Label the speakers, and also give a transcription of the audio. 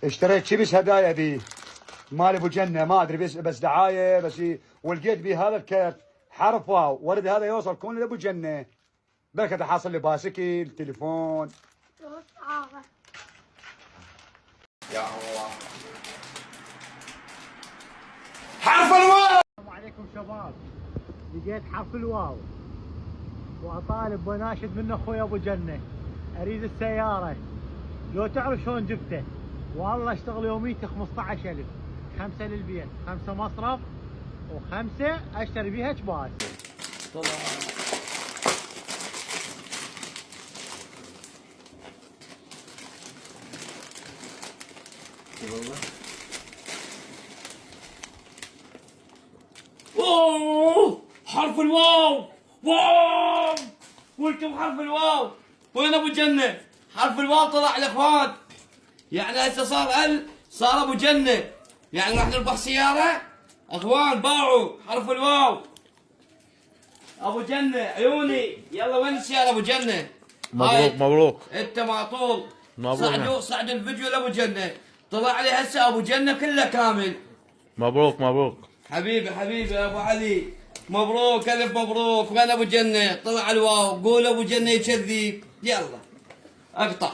Speaker 1: اشتريت شيبس هدايا بيه مال ابو جنه، ما ادري بس دعايه بس ولقيت بيه هذا الكرت حرف واو، ورد هذا يوصل كون لابو جنه. بركة حاصل لي باسكل تليفون.
Speaker 2: يا الله. حرف الواو.
Speaker 3: السلام عليكم شباب. لقيت حرف الواو واطالب وناشد من اخوي ابو جنه، اريد السياره. لو تعرف شلون جبته، والله اشتغل يوميتي 15,000، 5 للبيت، 5 مصرف، و5 اشتري بيها كباس.
Speaker 2: اوه حرف الواو. واو ولكم حرف الواو. وين ابو جنه؟ حرف الواو طلع الاخوان. يعني هسه صار ابو جنه. يعني راح نربح سياره اخوان. باعوا حرف الواو. ابو جنه عيوني. يلا وين السياره ابو جنه؟
Speaker 4: مبروك مبروك.
Speaker 2: انت معطول.
Speaker 4: مبروك.
Speaker 2: صعدوا الفيديو لابو جنه. طلع لي هسه ابو جنه كله كامل.
Speaker 4: مبروك مبروك.
Speaker 2: حبيبي يا ابو علي. مبروك الف مبروك. وين ابو جنه؟ طلع الواو. قول ابو جنه يكذب. يلا اقطع.